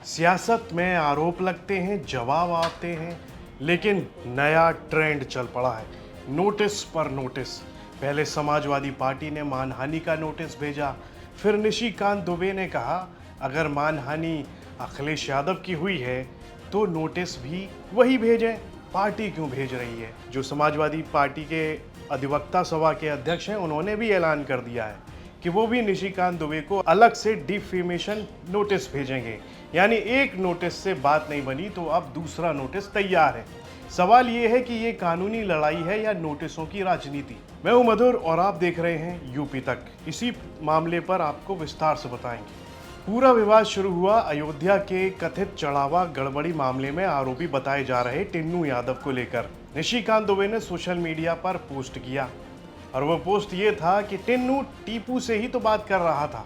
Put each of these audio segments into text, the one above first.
सियासत में आरोप लगते हैं, जवाब आते हैं, लेकिन नया ट्रेंड चल पड़ा है। नोटिस पर नोटिस। पहले समाजवादी पार्टी ने मानहानि का नोटिस भेजा, फिर निशिकांत दुबे ने कहा अगर मानहानि अखिलेश यादव की हुई है तो नोटिस भी वही भेजें। पार्टी क्यों भेज रही है? जो समाजवादी पार्टी के अधिवक्ता सभा के अध्यक्ष हैं, उन्होंने भी ऐलान कर दिया है कि वो भी निशिकांत दुबे को अलग से डिफेमेशन नोटिस भेजेंगे। यानी एक नोटिस से बात नहीं बनी तो अब दूसरा नोटिस तैयार है। सवाल ये है कि ये कानूनी लड़ाई है या नोटिसों की राजनीति। मैं हूं मधुर और आप देख रहे हैं यूपी तक। इसी मामले पर आपको विस्तार से बताएंगे। पूरा विवाद शुरू हुआ अयोध्या के कथित चढ़ावा गड़बड़ी मामले में आरोपी बताए जा रहे टिन्नू यादव को लेकर। निशिकांत दुबे ने सोशल मीडिया पर पोस्ट किया और वो पोस्ट ये था कि टिन्नू टीपू से ही तो बात कर रहा था,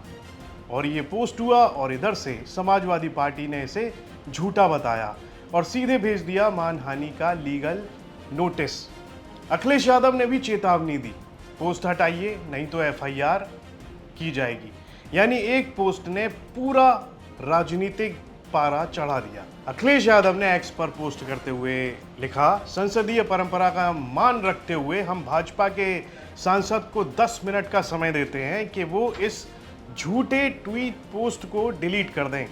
और ये पोस्ट हुआ और इधर से समाजवादी पार्टी ने इसे झूठा बताया और सीधे भेज दिया मानहानि का लीगल नोटिस। अखिलेश यादव ने भी चेतावनी दी, पोस्ट हटाइए नहीं तो एफआईआर की जाएगी। यानी एक पोस्ट ने पूरा राजनीतिक पारा चढ़ा दिया। अखिलेश यादव ने एक्स पर पोस्ट करते हुए लिखा, संसदीय परंपरा का मान रखते हुए हम भाजपा के सांसद को 10 मिनट का समय देते हैं कि वो इस झूठे ट्वीट पोस्ट को डिलीट कर दें,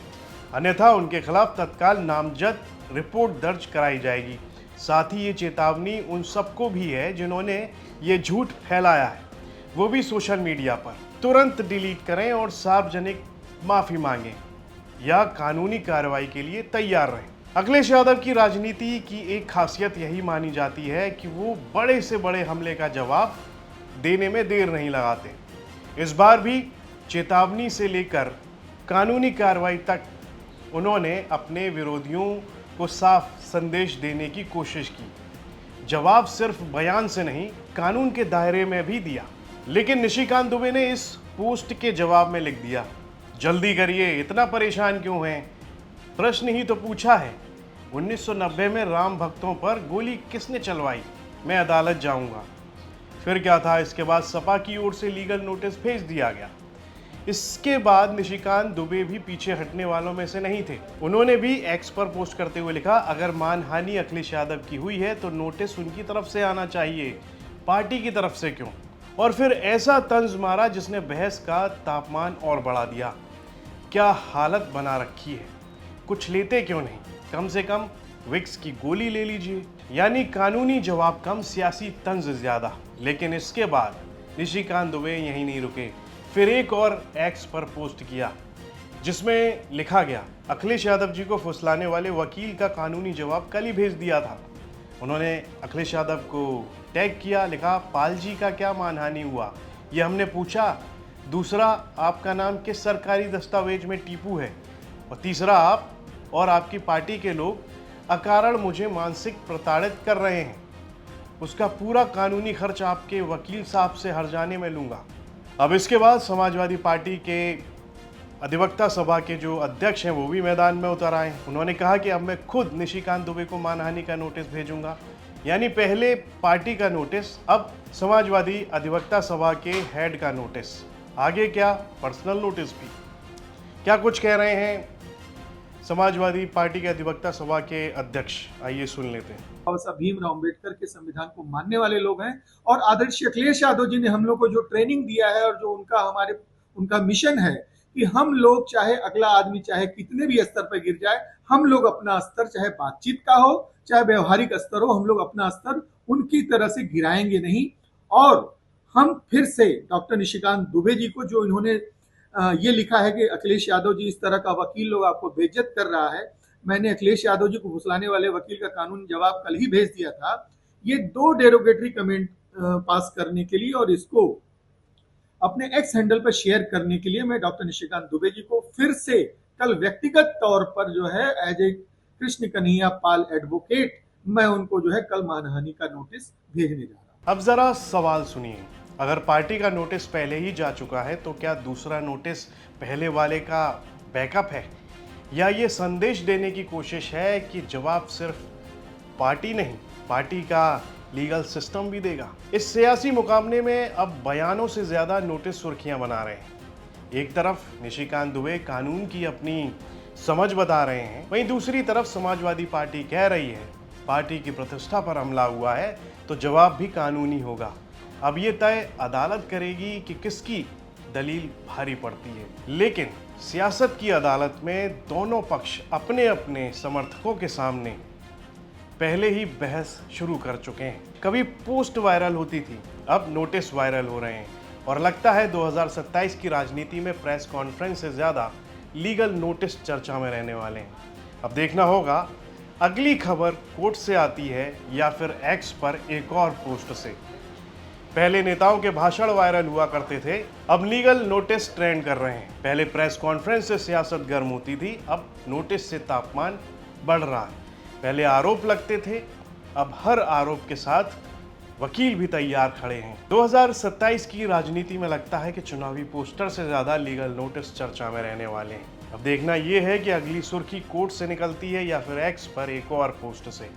अन्यथा उनके खिलाफ तत्काल नामजद रिपोर्ट दर्ज कराई जाएगी। साथ ही ये चेतावनी उन सबको भी है जिन्होंने ये झूठ फैलाया है, वो भी सोशल मीडिया पर। तुरंत डिलीट करें और सार्वजनिक माफी मांगें या कानूनी कार्रवाई के लिए तैयार रहें। अखिलेश यादव की राजनीति की एक खासियत यही मानी जाती है कि वो बड़े से बड़े हमले का जवाब देने में देर नहीं लगाते। इस बार भी चेतावनी से लेकर कानूनी कार्रवाई तक उन्होंने अपने विरोधियों को साफ संदेश देने की कोशिश की। जवाब सिर्फ बयान से नहीं, कानून के दायरे में भी दिया। लेकिन निशिकांत दुबे ने इस पोस्ट के जवाब में लिख दिया, जल्दी करिए, इतना परेशान क्यों हैं? प्रश्न ही तो पूछा है। 1990 में राम भक्तों पर गोली किसने चलवाई? मैं अदालत जाऊंगा। फिर क्या था? इसके बाद सपा की ओर से लीगल नोटिस भेज दिया गया। इसके बाद निशिकांत दुबे भी पीछे हटने वालों में से नहीं थे। उन्होंने भी एक्स पर पोस्ट करते हुए लिखा, अगर मानहानि अखिलेश यादव की हुई है तो नोटिस उनकी तरफ से आना चाहिए, पार्टी की तरफ से क्यों? और फिर ऐसा तंज मारा जिसने बहस का तापमान और बढ़ा दिया। क्या हालत बना रखी है? कुछ लेते क्यों नहीं? कम से कम विक्स की गोली ले लीजिए। यानी कानूनी जवाब कम, सियासी तंज ज्यादा। लेकिन इसके बाद निशिकांत दुबे यहीं नहीं रुके, फिर एक और एक्स पर पोस्ट किया जिसमें लिखा गया, अखिलेश यादव जी को फुसलाने वाले वकील का कानूनी जवाब कल ही भेज दिया था। उन्होंने अखिलेश यादव को टैग किया, लिखा, पाल जी का क्या मानहानि हुआ ये हमने पूछा। दूसरा, आपका नाम किस सरकारी दस्तावेज में टीपू है? और तीसरा, आप और आपकी पार्टी के लोग अकारण मुझे मानसिक प्रताड़ित कर रहे हैं, उसका पूरा कानूनी खर्च आपके वकील साहब से हर्जाने में लूँगा। अब इसके बाद समाजवादी पार्टी के अधिवक्ता सभा के जो अध्यक्ष हैं वो भी मैदान में उतर आए। उन्होंने कहा कि अब मैं खुद निशिकांत दुबे को मानहानि का नोटिस भेजूंगा। यानी पहले पार्टी का नोटिस, अब समाजवादी अधिवक्ता सभा के हेड का नोटिस। आगे क्या? पर्सनल नोटिस भी। क्या कुछ कह रहे हैं समाजवादी पार्टी के अधिवक्ता सभा के अध्यक्ष, आइए सुन लेते हैं। बाबा साहब भीमराव अम्बेडकर के संविधान को मानने वाले लोग हैं और आदरणीय अखिलेश यादव जी ने हम लोग को जो ट्रेनिंग दिया है और जो उनका मिशन है कि हम लोग, चाहे अगला आदमी चाहे कितने भी स्तर पर गिर जाए, हम लोग अपना स्तर, चाहे बातचीत का हो चाहे व्यवहारिक स्तर हो, हम लोग अपना स्तर उनकी तरह से गिराएंगे नहीं। और हम फिर से डॉक्टर निशिकांत दुबे जी को, जो इन्होंने ये लिखा है कि अखिलेश यादव जी इस तरह का वकील लोग आपको बेइज्जत कर रहा है, मैंने अखिलेश यादव जी को फुसलाने वाले वकील का कानूनी जवाब कल ही भेज दिया था। ये 2 डेरोगेटरी कमेंट पास करने के लिए और इसको अपने एक्स हैंडल पर शेयर करने के लिए मैं डॉक्टर निशिकांत दुबे जी को फिर से कल व्यक्तिगत तौर पर जो है as a Krishna Kanhaiya Pal advocate, मैं उनको जो है कल मानहानि का नोटिस भेजने जा रहा हूं। अब जरा सवाल सुनिए, अगर पार्टी का नोटिस पहले ही जा चुका है तो क्या दूसरा नोटिस पहले वाले का बैकअप है, या ये संदेश देने की कोशिश है कि जवाब सिर्फ पार्टी नहीं, पार्टी का लीगल सिस्टम भी देगा? इस सियासी मुकाबले में अब बयानों से ज्यादा नोटिस सुर्खियां बना रहे हैं। एक तरफ निशिकांत दुबे कानून की अपनी समझ बता रहे हैं। वहीं दूसरी तरफ समाजवादी पार्टी कह रही है पार्टी की प्रतिष्ठा पर हमला हुआ है तो जवाब भी कानूनी होगा। अब ये तय अदालत करेगी कि किसकी दलील भारी पड़ती है। लेकिन सियासत की अदालत में दोनों पक्ष अपने अपने समर्थकों के सामने पहले ही बहस शुरू कर चुके हैं। कभी पोस्ट वायरल होती थी, अब नोटिस वायरल हो रहे हैं और लगता है 2027 की राजनीति में प्रेस कॉन्फ्रेंस से ज़्यादा लीगल नोटिस चर्चा में रहने वाले हैं। अब देखना होगा अगली खबर कोर्ट से आती है या फिर एक्स पर एक और पोस्ट से। पहले नेताओं के भाषण वायरल हुआ करते थे, अब लीगल नोटिस ट्रेंड कर रहे हैं। पहले प्रेस कॉन्फ्रेंस से सियासत गर्म होती थी, अब नोटिस से तापमान बढ़ रहा है। पहले आरोप लगते थे, अब हर आरोप के साथ वकील भी तैयार खड़े हैं। 2027 की राजनीति में लगता है कि चुनावी पोस्टर से ज्यादा लीगल नोटिस चर्चा में रहने वाले हैं। अब देखना यह है कि अगली सुर्खी कोर्ट से निकलती है या फिर एक्स पर एक और पोस्ट से।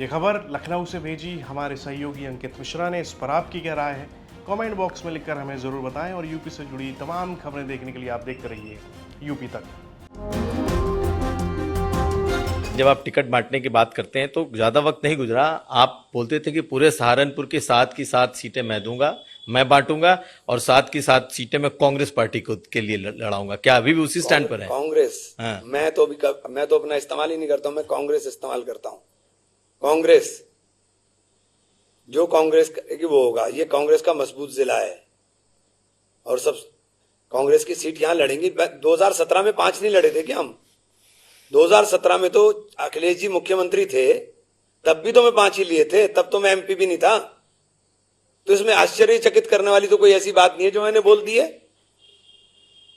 ये खबर लखनऊ से भेजी हमारे सहयोगी अंकित मिश्रा ने। इस पर आपकी क्या राय है, कमेंट बॉक्स में लिखकर हमें जरूर बताएं और यूपी से जुड़ी तमाम खबरें देखने के लिए आप देखते रहिए यूपी तक। जब आप टिकट बांटने की बात करते हैं तो ज्यादा वक्त नहीं गुजरा, आप बोलते थे कि पूरे सहारनपुर की 7 की 7 सीटें मैं दूंगा, मैं बांटूंगा और 7 की 7 सीटें मैं कांग्रेस पार्टी को के लिए लड़ाऊंगा। क्या अभी भी उसी स्टैंड पर है? कांग्रेस? हाँ। मैं तो अपना इस्तेमाल ही नहीं करता हूं, मैं कांग्रेस इस्तेमाल करता हूं। कांग्रेस जो कांग्रेस की वो होगा, ये कांग्रेस का मजबूत जिला है और सब कांग्रेस की सीट यहां लड़ेंगी। 2017 में 5 नहीं लड़े थे क्या हम? 2017 में तो अखिलेश जी मुख्यमंत्री थे, तब भी तो मैं 5 ही लिए थे, तब तो मैं एमपी भी नहीं था। तो इसमें आश्चर्यचकित करने वाली तो कोई ऐसी बात नहीं है जो मैंने बोल दी है।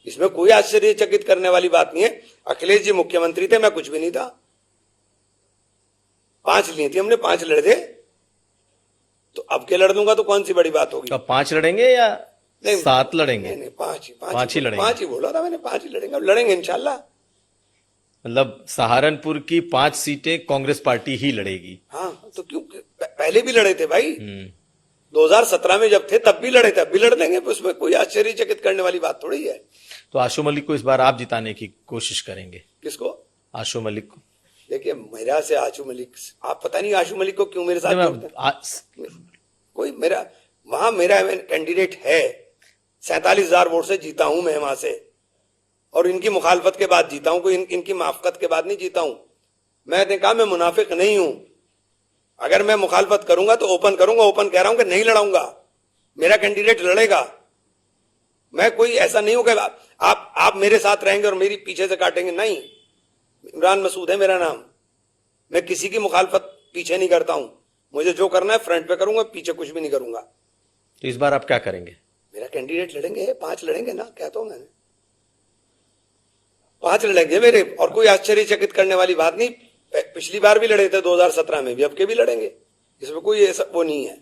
इसमें कोई आश्चर्यचकित करने वाली बात नहीं है। अखिलेश जी मुख्यमंत्री थे, मैं कुछ भी नहीं था। 5 लिए थे हमने, 5 लड़े थे, तो अब के लड़ दूंगा तो कौन सी बड़ी बात होगी। अब 5 लड़ेंगे या 7 लड़ेंगे? नहीं, 5 ही लड़ेंगे। 5 ही बोला था मैंने, 5 ही लड़ेंगे। अब लड़ेंगे इंशाल्लाह। मतलब सहारनपुर की 5 सीटें कांग्रेस पार्टी ही लड़ेगी। हाँ, तो क्यों पहले भी लड़े थे भाई। 2017 में जब थे तब भी लड़े थे, अब भी लड़ देंगे। उसमें कोई आश्चर्यचकित करने वाली बात थोड़ी है। तो आशु मलिक को इस बार आप जिताने की कोशिश करेंगे? किसको? आशु मलिक को। देखिए, मेरा से आशु मलिक, आप पता नहीं आशु मलिक को क्यों मेरे साथ जोड़ते हैं। कोई मेरा कैंडिडेट है। 47,000 वोट से जीता हूं मैं वहां से, और इनकी मुखालफत के बाद जीता हूं, कोई इनकी माफकत के बाद नहीं जीता हूं। मैंने कहा मैं मुनाफिक नहीं हूं। अगर मैं मुखालफत करूंगा तो ओपन करूंगा, ओपन कह रहा हूं कि नहीं लड़ाऊंगा, मेरा कैंडिडेट लड़ेगा। मैं कोई ऐसा नहीं हूं कि आप मेरे साथ रहेंगे और मेरी पीछे से काटेंगे, नहीं। इमरान मसूद है मेरा नाम। मैं किसी की मुखालफत पीछे नहीं करता हूं। मुझे जो करना है फ्रंट पे करूंगा, पीछे कुछ भी नहीं करूंगा। तो इस बार आप क्या करेंगे? मेरा कैंडिडेट लड़ेंगे, 5 लड़ेंगे ना, कहता हूं मैंने, 5 लड़ेंगे मेरे। और कोई आश्चर्यचकित करने वाली बात नहीं। पिछली बार भी लड़े थे 2017 में भी, अब के भी लड़ेंगे। इसमें कोई ऐसा वो नहीं है।